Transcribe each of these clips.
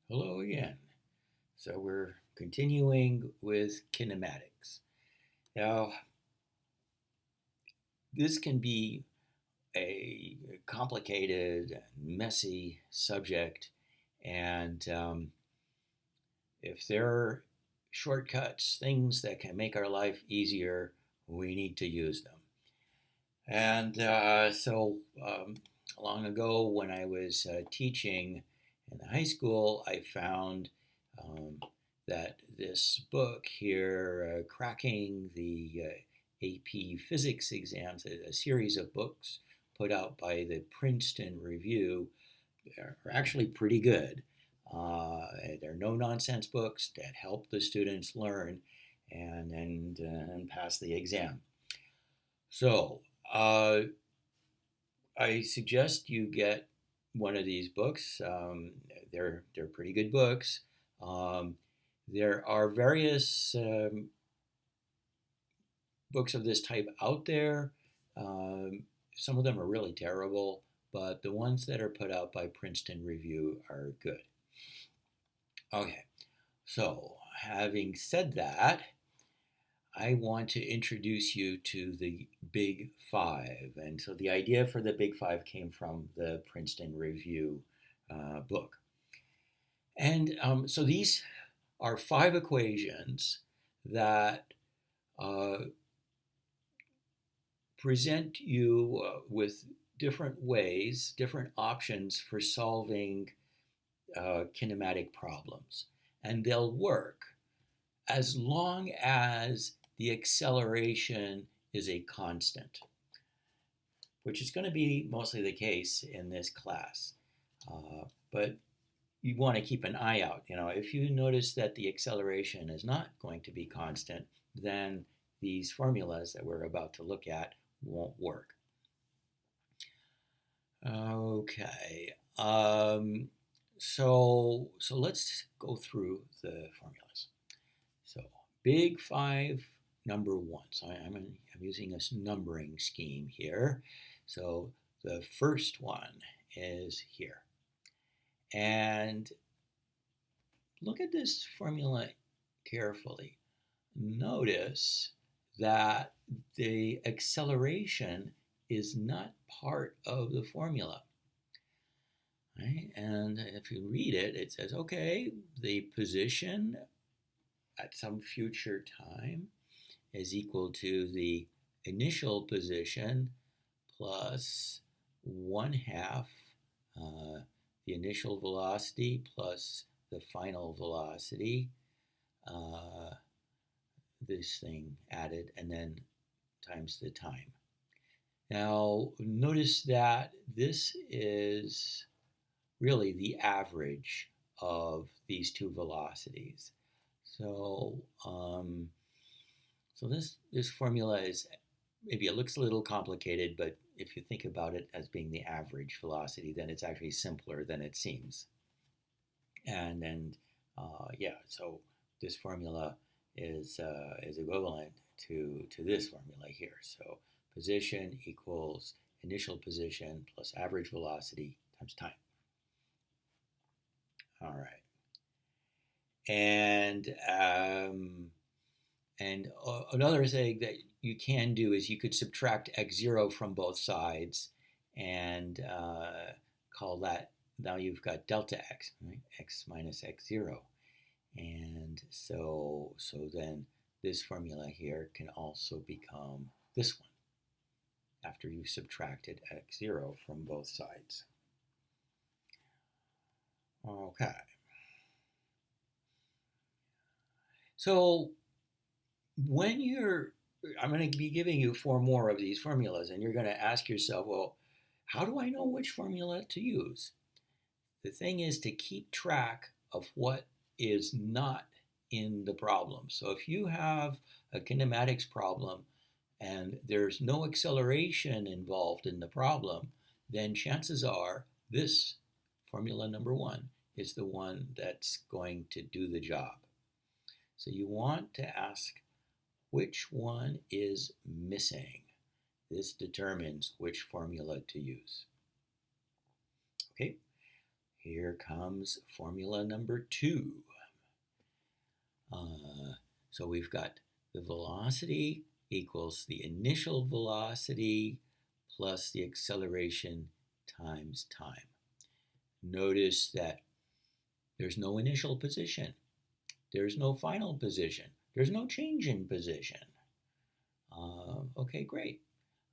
Hello again. So we're continuing with kinematics. Now, this can be a complicated, messy subject, and if there are shortcuts, things that can make our life easier, we need to use them. And long ago, when I was teaching in the high school, I found um, that this book here, Cracking the AP Physics Exams, a series of books put out by the Princeton Review, are actually pretty good. They're no nonsense books that help the students learn and pass the exam. So, I suggest you get one of these books. They're pretty good books. Um, there are various books of this type out there. Um, some of them are really terrible, but the ones that are put out by Princeton Review are good. Okay, so having said that, I want to introduce you to the Big Five. And so the idea for the Big Five came from the Princeton Review book. And so these are five equations that uh, present you with different ways, different options for solving kinematic problems. And they'll work as long as the acceleration is a constant, which is going to be mostly the case in this class. But you want to keep an eye out. If you notice that the acceleration is not going to be constant, then these formulas that we're about to look at won't work. Okay. So let's go through the formulas. So big five, number one. So I'm using this numbering scheme here. So the first one is here. And look at this formula carefully. Notice that the acceleration is not part of the formula. Right? And if you read it, it says, okay, the position at some future time is equal to the initial position plus 1/2 the initial velocity plus the final velocity, this thing added, and then times the time. Now, notice that this is really the average of these two velocities. So, this formula is, maybe it looks a little complicated, but if you think about it as being the average velocity, then it's actually simpler than it seems. And then, so this formula is equivalent to this formula here. So position equals initial position plus average velocity times time. All right. And another thing that you can do is you could subtract x0 from both sides and call that, now you've got delta x, right? X minus x0. And so then this formula here can also become this one after you've subtracted x0 from both sides. Okay. So when I'm going to be giving you four more of these formulas, and you're going to ask yourself, well, how do I know which formula to use? The thing is to keep track of what is not in the problem. So if you have a kinematics problem and there's no acceleration involved in the problem, then chances are this formula number one is the one that's going to do the job. So you want to ask which one is missing. This determines which formula to use. Okay, Here comes formula number 2. So we've got the velocity equals the initial velocity plus the acceleration times time. Notice that there's no initial position. There's no final position. There's no change in position. Okay, great.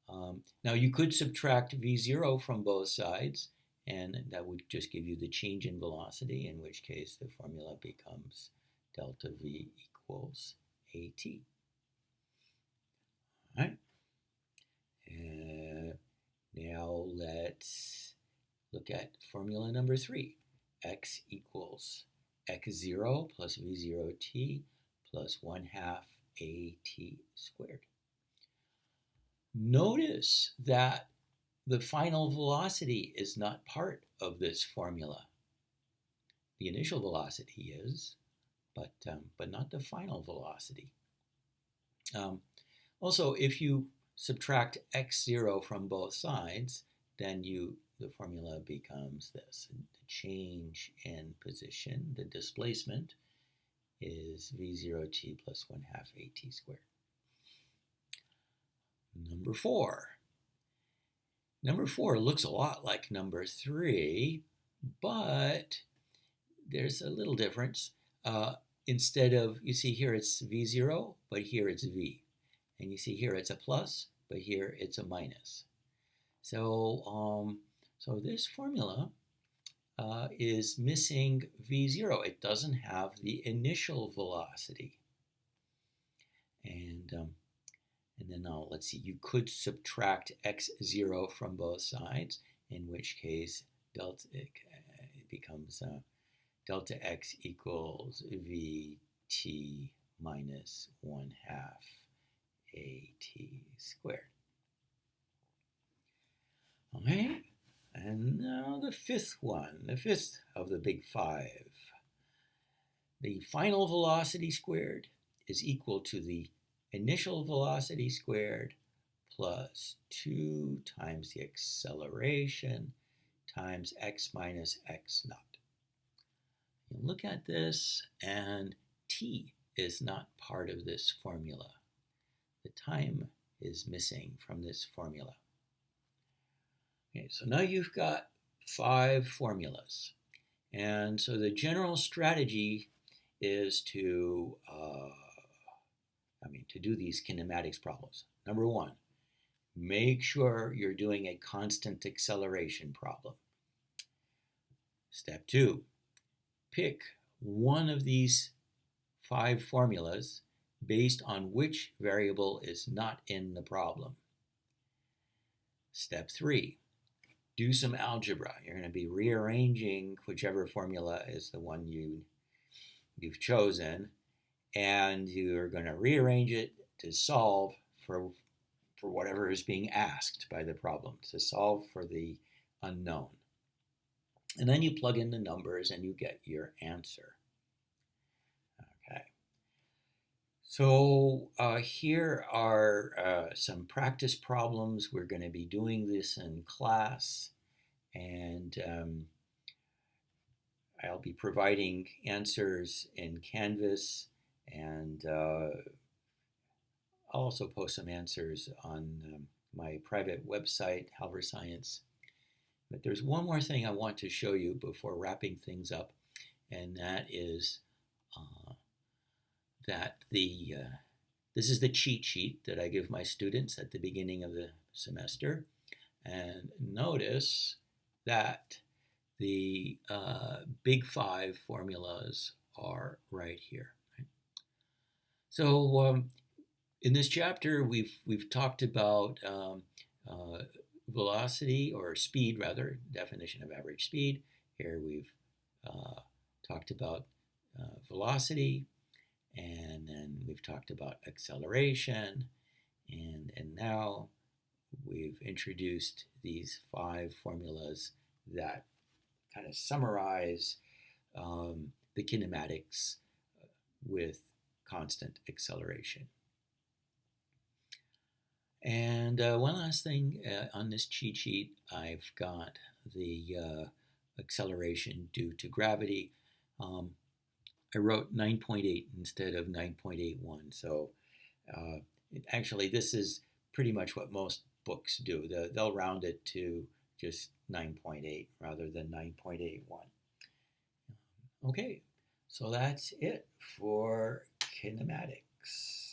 Now you could subtract v0 from both sides, and that would just give you the change in velocity, in which case the formula becomes delta v equals at. All right. Now let's look at formula number 3. X equals x0 plus v0t plus 1/2 at squared. Notice that the final velocity is not part of this formula. The initial velocity is, but not the final velocity. Also, if you subtract x0 from both sides, then the formula becomes this. The change in position, the displacement, is v0t plus 1/2 at squared. Number 4. Number 4 looks a lot like number 3, but there's a little difference. Instead of, you see here it's v0, but here it's v. And you see here it's a plus, but here it's a minus. So, so this formula is missing v0. It doesn't have the initial velocity. And then now let's see, you could subtract x0 from both sides, in which case it becomes delta x equals vt minus 1/2 at squared. Okay, and now the 5th one, the 5th of the big 5. The final velocity squared is equal to the initial velocity squared plus 2 times the acceleration times x minus x naught. You look at this, and t is not part of this formula. The time is missing from this formula. Okay, so now you've got 5 formulas. And so the general strategy is to do these kinematics problems. Number 1, make sure you're doing a constant acceleration problem. Step 2, pick one of these 5 formulas based on which variable is not in the problem. Step 3, do some algebra. You're going to be rearranging whichever formula is the one you've chosen, and you're going to rearrange it to solve for whatever is being asked by the problem, to solve for the unknown. And then you plug in the numbers and you get your answer. Okay. So here are some practice problems. We're going to be doing this in class, and I'll be providing answers in Canvas, and I'll also post some answers on my private website, halverscience. But there's one more thing I want to show you before wrapping things up, and that is that this is the cheat sheet that I give my students at the beginning of the semester. And notice that the big 5 formulas are right here. Right? So in this chapter, we've talked about velocity, or speed rather, definition of average speed. Here we've talked about velocity, and then we've talked about acceleration, and now we've introduced these 5 formulas that kind of summarize the kinematics with constant acceleration. And one last thing on this cheat sheet, I've got the acceleration due to gravity. Um, I wrote 9.8 instead of 9.81. So uh, actually, this is pretty much what most books do. They'll round it to just 9.8 rather than 9.81. Okay, so that's it for kinematics.